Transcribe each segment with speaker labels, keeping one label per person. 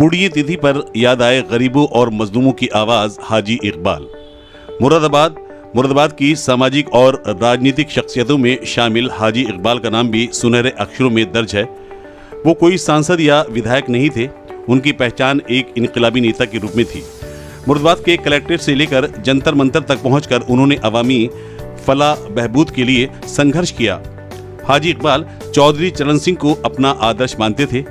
Speaker 1: पुण्यतिथि पर याद आए गरीबों और मजलूमों की आवाज हाजी इकबाल। मुरादाबाद की सामाजिक और राजनीतिक शख्सियतों में शामिल हाजी इकबाल का नाम भी सुनहरे अक्षरों में दर्ज है। वो कोई सांसद या विधायक नहीं थे, उनकी पहचान एक इनकलाबी नेता के रूप में थी। मुरादाबाद के कलेक्ट्रेट से लेकर जंतर मंतर तक पहुंचकर उन्होंने अवामी फलाह बहबूद के लिए संघर्ष किया। हाजी इकबाल चौधरी चरण सिंह को अपना आदर्श मानते थे।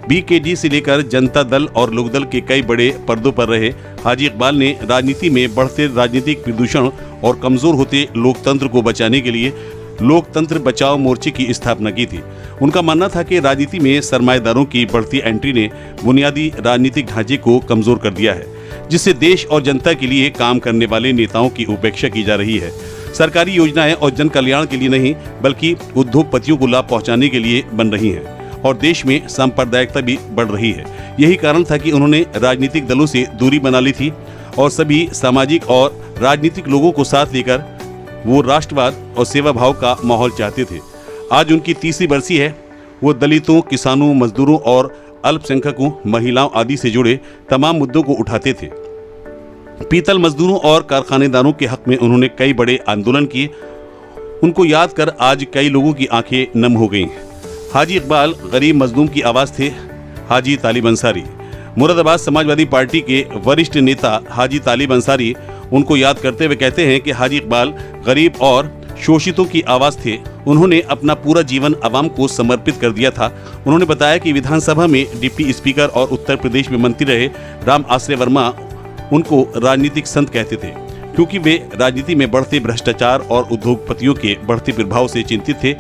Speaker 1: बीकेडी से लेकर जनता दल और लोकदल के कई बड़े पर्दों पर रहे हाजी इकबाल ने राजनीति में बढ़ते राजनीतिक प्रदूषण और कमजोर होते लोकतंत्र को बचाने के लिए लोकतंत्र बचाओ मोर्चे की स्थापना की थी। उनका मानना था कि राजनीति में सरमाएदारों की बढ़ती एंट्री ने बुनियादी राजनीतिक ढांचे को कमजोर कर दिया है, जिससे देश और जनता के लिए काम करने वाले नेताओं की उपेक्षा की जा रही है। सरकारी योजनाएं और जन कल्याण के लिए नहीं बल्कि उद्योगपतियों को लाभ पहुंचाने के लिए बन रही हैं और देश में सांप्रदायिकता भी बढ़ रही है। यही कारण था कि उन्होंने राजनीतिक दलों से दूरी बना ली थी और सभी सामाजिक और राजनीतिक लोगों को साथ लेकर वो राष्ट्रवाद और सेवा भाव का माहौल चाहते थे। आज उनकी तीसरी बरसी है। वो दलितों, किसानों, मजदूरों और अल्पसंख्यकों, महिलाओं आदि से जुड़े तमाम मुद्दों को उठाते थे। पीतल मजदूरों और कारखानेदारों के हक में उन्होंने कई बड़े आंदोलन किए। उनको याद कर आज कई लोगों की आंखें नम हो गई। हाजी इकबाल गरीब मजलूम की आवाज़ थे। हाजी तालिब अंसारी मुरादाबाद समाजवादी पार्टी के वरिष्ठ नेता हाजी तालिब अंसारी उनको याद करते हुए कहते हैं कि हाजी इकबाल गरीब और शोषितों की आवाज़ थे। उन्होंने अपना पूरा जीवन आवाम को समर्पित कर दिया था। उन्होंने बताया कि विधानसभा में डिप्टी स्पीकर और उत्तर प्रदेश में मंत्री रहे राम आश्रय वर्मा उनको राजनीतिक संत कहते थे, क्योंकि वे राजनीति में बढ़ते भ्रष्टाचार और उद्योगपतियों के बढ़ते प्रभाव से चिंतित थे।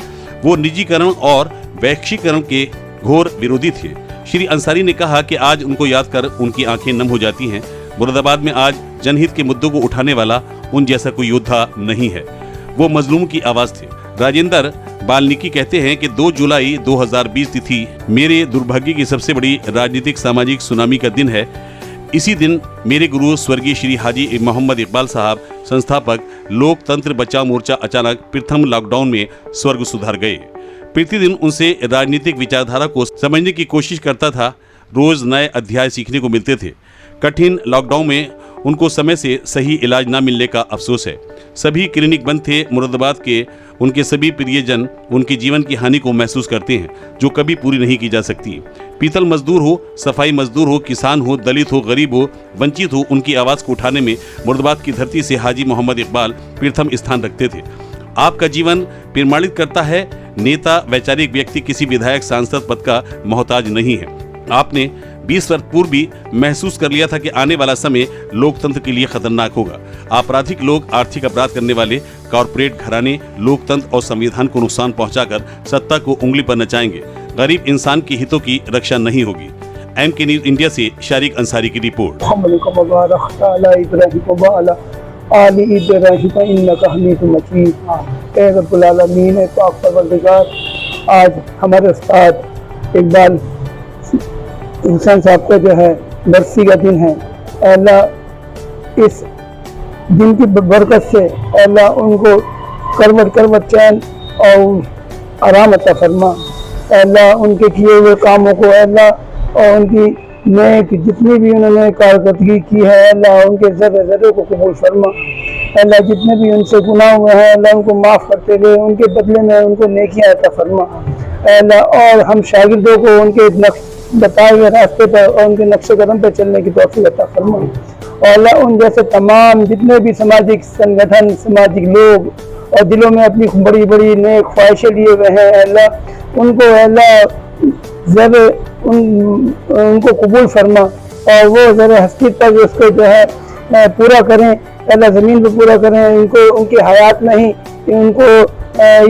Speaker 1: वो निजीकरण और वैश्वीकरण के घोर विरोधी थे। श्री अंसारी ने कहा कि आज उनको याद कर उनकी आंखें नम हो जाती हैं। मुरादाबाद में आज जनहित के मुद्दों को उठाने वाला उन जैसा कोई योद्धा नहीं है। वो मजलूम की आवाज थे। राजेंद्र बाल्मीकि कहते हैं कि 2 जुलाई 2020 तिथि मेरे दुर्भाग्य की सबसे बड़ी राजनीतिक सामाजिक सुनामी का दिन है। इसी दिन मेरे गुरु स्वर्गीय श्री हाजी मोहम्मद इकबाल साहब, संस्थापक लोकतंत्र बचाओ मोर्चा, अचानक प्रथम लॉकडाउन में स्वर्ग सुधार गए। प्रतिदिन उनसे राजनीतिक विचारधारा को समझने की कोशिश करता था। रोज नए अध्याय सीखने को मिलते थे। कठिन लॉकडाउन में उनको समय से सही इलाज न मिलने का अफसोस है। सभी क्लिनिक बंद थे। मुरादाबाद के उनके सभी प्रियजन उनके जीवन की हानि को महसूस करते हैं, जो कभी पूरी नहीं की जा सकती। पीतल मजदूर हो, सफाई मजदूर हो, किसान हो, दलित हो, गरीब हो, वंचित हो, उनकी आवाज़ को उठाने में मुरादाबाद की धरती से हाजी मोहम्मद इकबाल प्रथम स्थान रखते थे। आपका जीवन प्रमाणित करता है नेता वैचारिक व्यक्ति किसी विधायक सांसद पद का मोहताज नहीं है। आपने 20 वर्ष पूर्व भी महसूस कर लिया था कि आने वाला समय लोकतंत्र के लिए खतरनाक होगा। आपराधिक लोग, आर्थिक अपराध करने वाले, कॉरपोरेट घराने लोकतंत्र और संविधान को नुकसान पहुंचाकर सत्ता को उंगली पर नचाएंगे। गरीब इंसान के हितों की रक्षा नहीं होगी। MK न्यूज़ इंडिया से शारिक अंसारी की रिपोर्ट।
Speaker 2: आज हमारे उस्ताद इकबाल हुसैन साहब का जो है बरसी का दिन है। अल्लाह इस दिन की बरकत से अल्लाह उनको करवट चैन और आराम अता फरमा। अल्लाह उनके किए हुए कामों को अल्लाह और उनकी नेक जितनी भी उन्होंने कारकर्दगी की है अल्लाह उनके ज़र्रे को कबूल फरमा। अल्लाह जितने भी उनसे गुनाह हुए हैं अल्लाह उनको माफ़ करते हुए उनके बदले में उनको नेकियां अता फरमा। अल्लाह और हम शागिर्दों को उनके बताए हुए रास्ते पर और उनके नक्शे कदम पर चलने की तौफीक अता फरमा। और अल्लाह उन जैसे तमाम जितने भी सामाजिक संगठन, सामाजिक लोग और दिलों में अपनी बड़ी बड़ी नेक ख्वाहिशें लिए हुए हैं अल्लाह उनको ज़र उनको कबूल फरमा और वो ज़रा हस्ती तक उसको जो है पूरा करें। अल्लाह ज़मीन पर पूरा करें उनको, उनकी हयात में ही उनको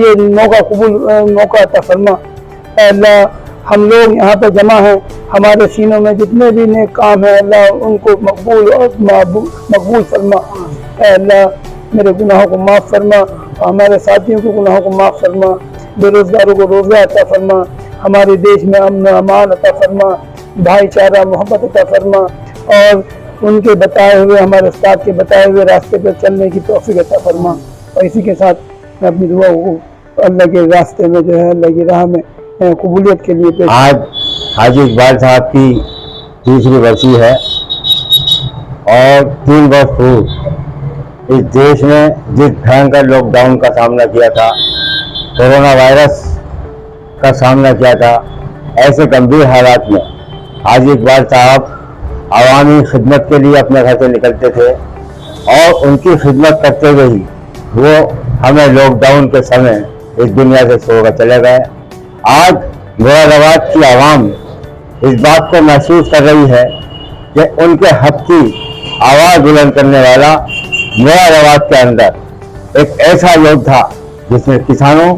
Speaker 2: ये मौका अता फरमा। अल्लाह हम लोग यहाँ पर जमा हैं, हमारे सीनों में जितने भी नेक काम हैं अल्लाह उनको मकबूल फरमा। अल्लाह मेरे गुनाहों को माफ़ फरमा, हमारे साथियों के गुनाहों को माफ़ फरमा, बेरोज़गारों को रोज़ा अता फरमा, हमारे देश में अमन अमान अता फरमा, भाईचारा मोहब्बत अता फरमा और उनके बताए हुए, हमारे उस्ताद के बताए हुए रास्ते पर चलने की तौफीक अता फरमा। और इसी के साथ मैं अपनी दुआ को अल्लाह के रास्ते में जो है अल्लाह की राह में कबूलियत के लिए
Speaker 3: आज हाजी इकबाल साहब की तीसरी वर्षी है और 3 वर्ष पूर्व इस देश ने जिस भयंकर लॉकडाउन का सामना किया था, कोरोना वायरस का सामना किया था, ऐसे गंभीर हालात में हाजी इकबाल साहब आवामी खिदमत के लिए अपने घर से निकलते थे और उनकी खिदमत करते हुए ही वो हमें लॉकडाउन के समय इस दुनिया से छोड़कर चले गए। आज मुरादाबाद की आवाम इस बात को महसूस कर रही है कि उनके हक की आवाज़ बुलंद करने वाला मुरादाबाद के अंदर एक ऐसा योद्धा जिसने किसानों,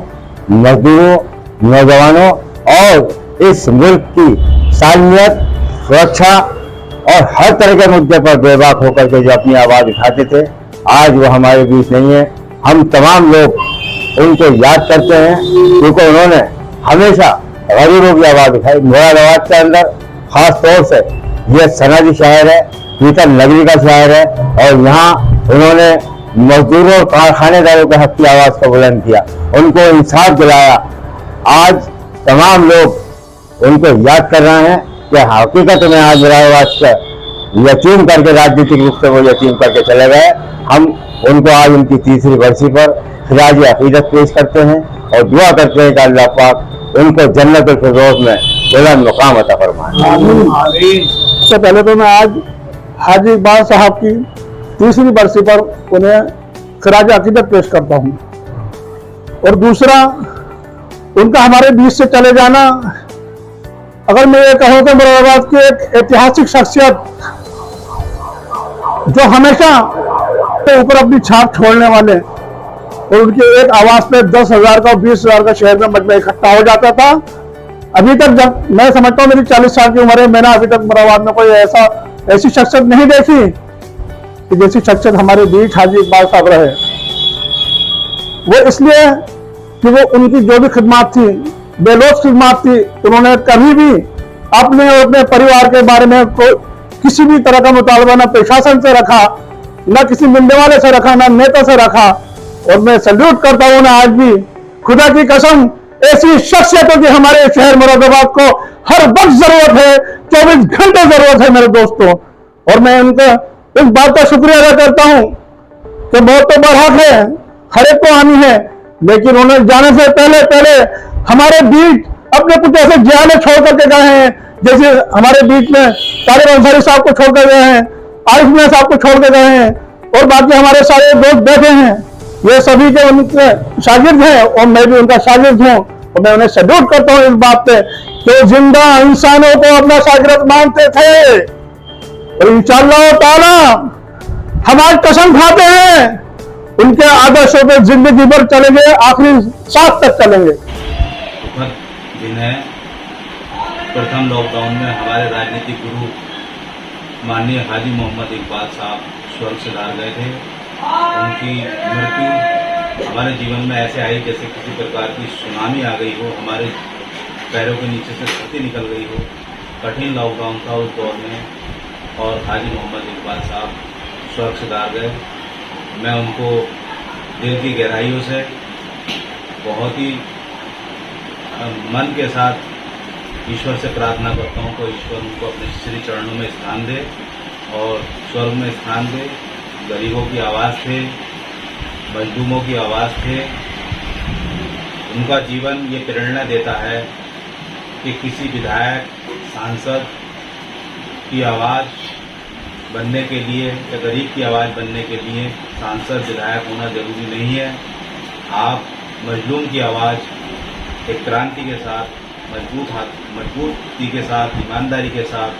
Speaker 3: मजदूरों, नौजवानों और इस मुल्क की सालमियत, सुरक्षा और हर तरह के मुद्दे पर बेबाक होकर के जो अपनी आवाज़ उठाते थे, आज वो हमारे बीच नहीं है। हम तमाम लोग उनको याद करते हैं क्योंकि उन्होंने हमेशा गरीबों की आवाज़ उठाई। मुरादाबाद के अंदर खास तौर से ये सनाजी शहर है, पीतल नगरी का शहर है और यहाँ उन्होंने मजदूरों और कारखानेदारों के हक की आवाज़ को बुलंद किया, उनको इंसाफ दिलाया। आज तमाम लोग उनको याद कर रहे हैं कि हकीकत में आज मुरादाबाद का यतीम करके, राजनीतिक रूप से वो यतीम करके चले गए। हम उनको आज उनकी तीसरी बरसी पर खिराज अकीदत पेश करते हैं और दुआ करते हैं कि अल्लाह पाक उनको जन्नत फिरदौस में बुलंद मुकाम अता फरमाए।
Speaker 2: सबसे पहले तो मैं आज हाजी इकबाल साहब की तीसरी बरसी पर उन्हें खिराज अकीदत पेश करता हूँ और दूसरा, उनका हमारे बीच से चले जाना, अगर मैं ये कहूँ तो मुरादाबाद की एक ऐतिहासिक शख्सियत जो हमेशा के ऊपर अपनी छाप छोड़ने वाले और उनकी एक आवाज पे 10,000 का और 20,000 का शहर में मजमा इकट्ठा हो जाता था। अभी तक जब मैं समझता हूँ मेरी 40 साल की उम्र है, मैंने अभी तक मुरादाबाद में कोई ऐसी शख्सियत नहीं देखी कि जैसी शख्सियत हमारे बीच हाजी इकबाल साहब रहे। वो इसलिए कि वो उनकी जो भी खिदमत थी, बेलोस खिदमत थी, उन्होंने कभी भी अपने और अपने परिवार के बारे में किसी भी तरह का मुतालबा न प्रशासन से रखा, न किसी मिलने वाले से रखा, न नेता से रखा। और मैं सल्यूट करता हूँ ना, आज भी खुदा की कसम ऐसी शख्सियतों की हमारे शहर मुरादाबाद को हर वक्त जरूरत है, 24 घंटे जरूरत है मेरे दोस्तों। और मैं उनका इस बात का शुक्रिया अदा करता हूँ कि मौत तो बरहक है, हर एक को आनी है, लेकिन उन्हें जाने से पहले हमारे बीच अपने कुछ ऐसे जियाने छोड़ करके गए हैं, जैसे हमारे बीच में तालिब अंसारी साहब को छोड़ कर गए हैं, आरिफ मियां साहब को छोड़ कर गए हैं और बाकी हमारे सारे दोस्त बैठे हैं। ये सभी के उनके शागिर्द हैं और मैं भी उनका शागिर्द हूँ और मैं उन्हें सल्यूट करता हूँ इस बात पे कि जिंदा इंसानों को अपना शागिर्द मानते थे और इंशाअल्लाह ताला हम आज कसम खाते हैं उनके आदर्शों पे जिंदगी भर चलेंगे, आखिरी सांस तक चलेंगे।
Speaker 4: जिन्हें प्रथम लॉकडाउन में हमारे राजनीतिक गुरु माननीय हाजी मोहम्मद इकबाल साहब स्वर्ग से धार गए थे। उनकी मृत्यु हमारे जीवन में ऐसे आई जैसे किसी प्रकार की सुनामी आ गई हो, हमारे पैरों के नीचे से धरती निकल गई हो। कठिन लॉकडाउन था उस दौर में और हाजी मोहम्मद इकबाल साहब स्वर्ग से धार गए। मैं उनको दिल की गहराइयों से बहुत ही मन के साथ ईश्वर से प्रार्थना करता हूँ कि ईश्वर उनको अपने श्री चरणों में स्थान दे और स्वर्ग में स्थान दे। गरीबों की आवाज़ थे, मजलूमों की आवाज़ थे। उनका जीवन ये प्रेरणा देता है कि किसी विधायक, सांसद की आवाज़ बनने के लिए या गरीब की आवाज़ बनने के लिए सांसद, विधायक होना जरूरी नहीं है। आप मजलूम की आवाज़ एक क्रांति के साथ, मजबूती के साथ, ईमानदारी के साथ